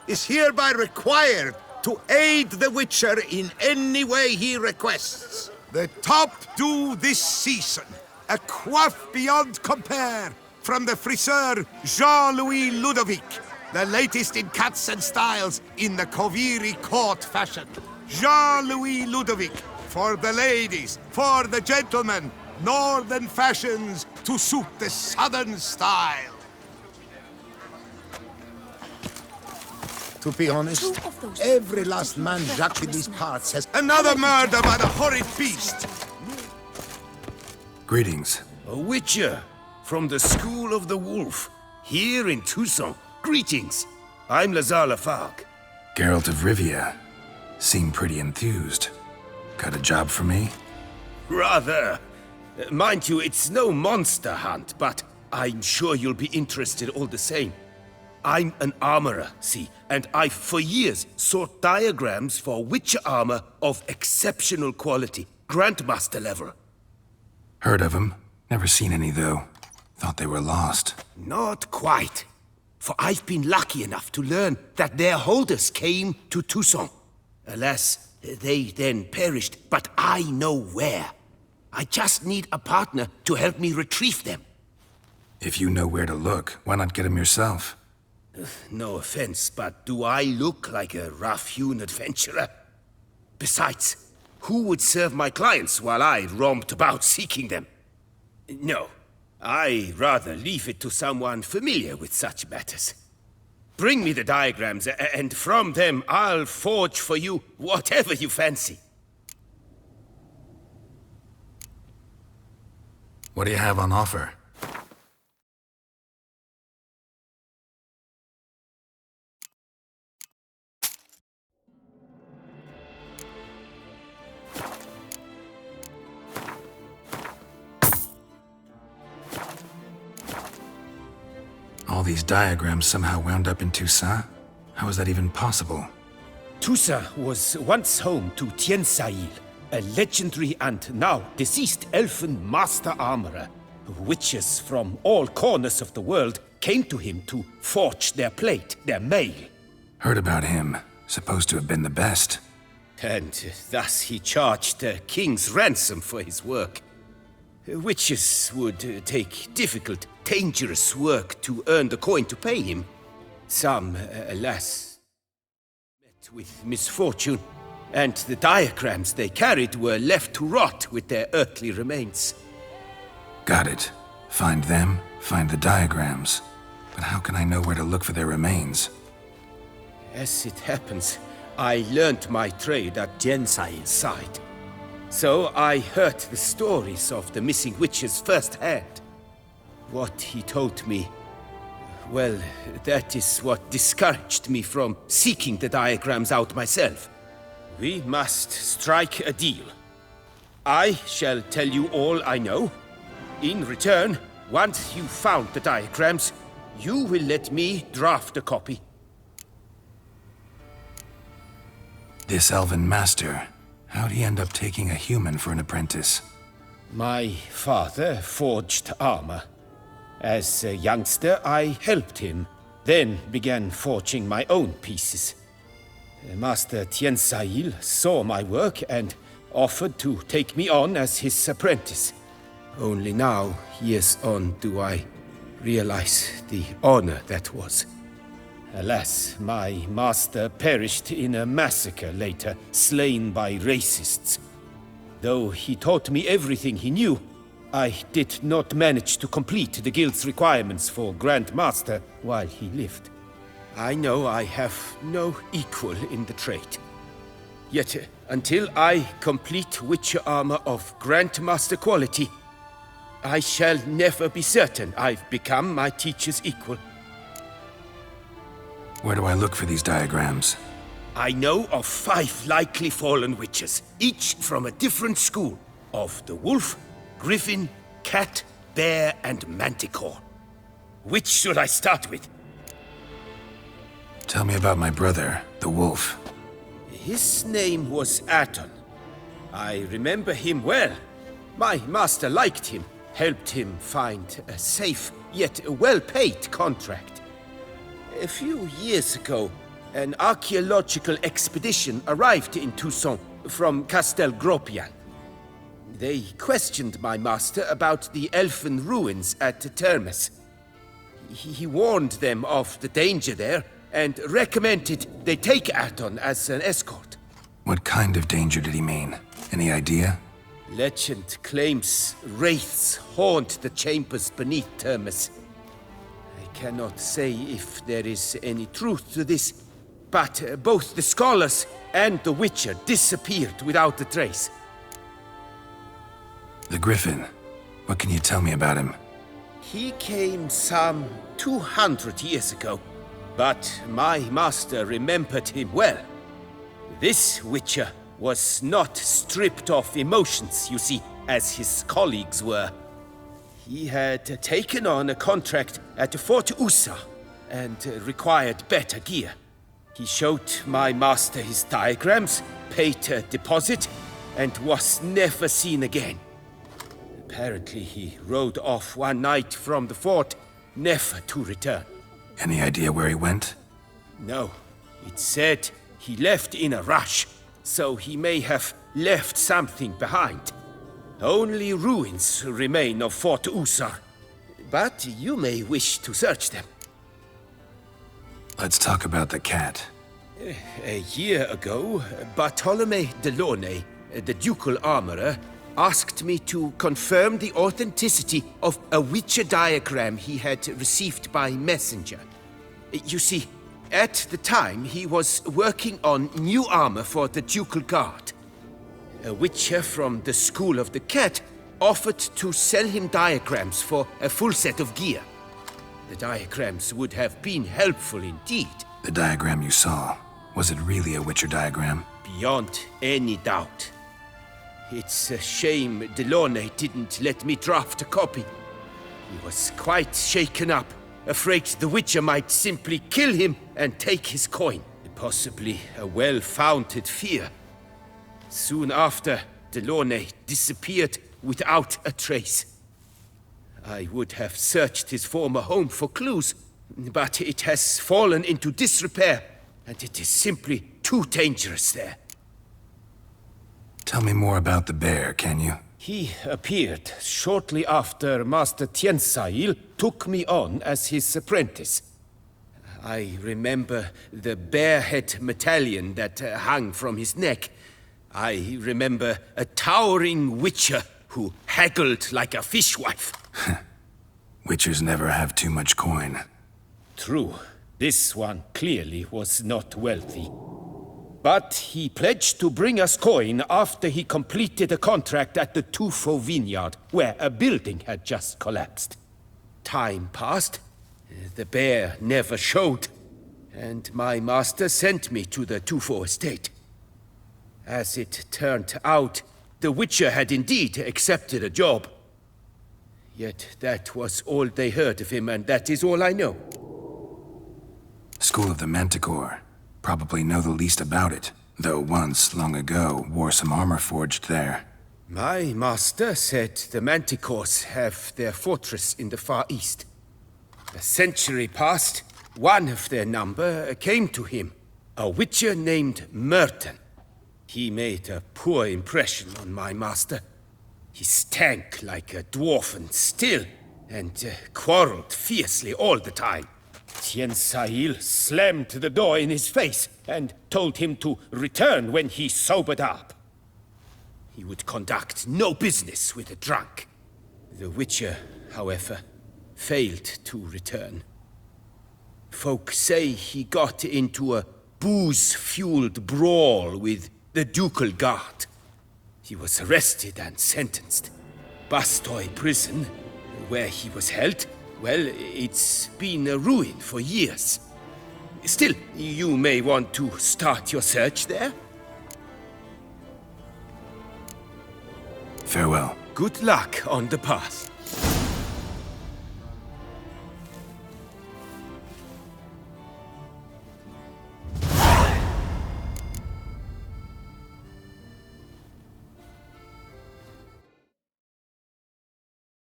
is hereby required to aid the Witcher in any way he requests. The top do this season, a coif beyond compare from the friseur Jean-Louis Ludovic, the latest in cuts and styles in the Koviri court fashion. Jean-Louis Ludovic, for the ladies, for the gentlemen, northern fashions to suit the southern style. To be honest, every last man Jacques in these parts has another murder by the horrid beast. Greetings. A Witcher from the School of the Wolf, here in Toussaint. Greetings. I'm Lazar Lafargue. Geralt of Rivia. Seem pretty enthused. Got a job for me? Rather. Mind you, it's no monster hunt, but I'm sure you'll be interested all the same. I'm an armorer, see, and I've for years sought diagrams for Witcher armor of exceptional quality, Grandmaster level. Heard of them. Never seen any, though. Thought they were lost. Not quite. For I've been lucky enough to learn that their holders came to Toussaint. Alas, they then perished, but I know where. I just need a partner to help me retrieve them. If you know where to look, why not get them yourself? No offense, but do I look like a rough-hewn adventurer? Besides, who would serve my clients while I romped about seeking them? No, I rather leave it to someone familiar with such matters. Bring me the diagrams, and from them I'll forge for you whatever you fancy. What do you have on offer? All these diagrams somehow wound up in Toussaint? How is that even possible? Toussaint was once home to Tiensail, a legendary and now deceased elfin master armorer. Witches from all corners of the world came to him to forge their plate, their mail. Heard about him. Supposed to have been the best. And thus he charged a king's ransom for his work. Witches would take difficult, dangerous work to earn the coin to pay him. Some, alas, met with misfortune, and the diagrams they carried were left to rot with their earthly remains. Got it. Find them, find the diagrams. But how can I know where to look for their remains? As it happens, I learned my trade at Jensail's side. So I heard the stories of the missing witches firsthand. What he told me, well, that is what discouraged me from seeking the diagrams out myself. We must strike a deal. I shall tell you all I know. In return, once you've found the diagrams, you will let me draft a copy. This elven master, how'd he end up taking a human for an apprentice? My father forged armor. As a youngster, I helped him, then began forging my own pieces. Master Tiensail saw my work and offered to take me on as his apprentice. Only now, years on, do I realize the honor that was. Alas, my master perished in a massacre later, slain by racists. Though he taught me everything he knew, I did not manage to complete the guild's requirements for Grand Master while he lived. I know I have no equal in the trade. Yet, until I complete Witcher armor of Grandmaster quality, I shall never be certain I've become my teacher's equal. Where do I look for these diagrams? I know of 5 likely fallen witches, each from a different school, of the wolf, griffin, cat, bear, and manticore. Which should I start with? Tell me about my brother, the wolf. His name was Aton. I remember him well. My master liked him, helped him find a safe, yet well-paid contract. A few years ago, An archaeological expedition arrived in Toussaint from Castel Gropian. They questioned my master about the elfin ruins at Termes. He warned them of the danger there and recommended they take Aton as an escort. What kind of danger did he mean? Any idea? Legend claims wraiths haunt the chambers beneath Termes. I cannot say if there is any truth to this, but both the scholars and the Witcher disappeared without a trace. The Griffin. What can you tell me about him? He came some 200 years ago, but my master remembered him well. This Witcher was not stripped of emotions, you see, as his colleagues were. He had taken on a contract at Fort Usa and required better gear. He showed my master his diagrams, paid a deposit, and was never seen again. Apparently, he rode off one night from the fort, never to return. Any idea where he went? No. It said he left in a rush, so he may have left something behind. Only ruins remain of Fort Usar, but you may wish to search them. Let's talk about the cat. A year ago, Bartolome de Launay, the ducal armorer, asked me to confirm the authenticity of a Witcher diagram he had received by messenger. You see, at the time he was working on new armor for the ducal guard. A Witcher from the School of the Cat offered to sell him diagrams for a full set of gear. The diagrams would have been helpful indeed. The diagram you saw, was it really a Witcher diagram? Beyond any doubt. It's a shame Delaunay didn't let me draft a copy. He was quite shaken up, afraid the Witcher might simply kill him and take his coin. Possibly a well-founded fear. Soon after, Delaunay disappeared without a trace. I would have searched his former home for clues, but it has fallen into disrepair, and it is simply too dangerous there. Tell me more about the bear, can you? He appeared shortly after Master Tiensail took me on as his apprentice. I remember the bear-head medallion that hung from his neck. I remember a towering Witcher who haggled like a fishwife. Witchers never have too much coin. True. This one clearly was not wealthy. But he pledged to bring us coin after he completed a contract at the Tufo vineyard, where a building had just collapsed. Time passed. The bear never showed, and my master sent me to the Tufo estate. As it turned out, the Witcher had indeed accepted a job. Yet that was all they heard of him, and that is all I know. School of the Manticore. Probably know the least about it, though once, long ago, wore some armor forged there. My master said the Manticores have their fortress in the Far East. A century passed, one of their number came to him, a Witcher named Merton. He made a poor impression on my master. He stank like a dwarfen still, and quarreled fiercely all the time. Tiensail slammed the door in his face and told him to return when he sobered up. He would conduct no business with a drunk. The Witcher, however, failed to return. Folk say he got into a booze-fueled brawl with the ducal guard. He was arrested and sentenced. Bastoy prison, where he was held, well, it's been a ruin for years. Still, you may want to start your search there. Farewell. Good luck on the path.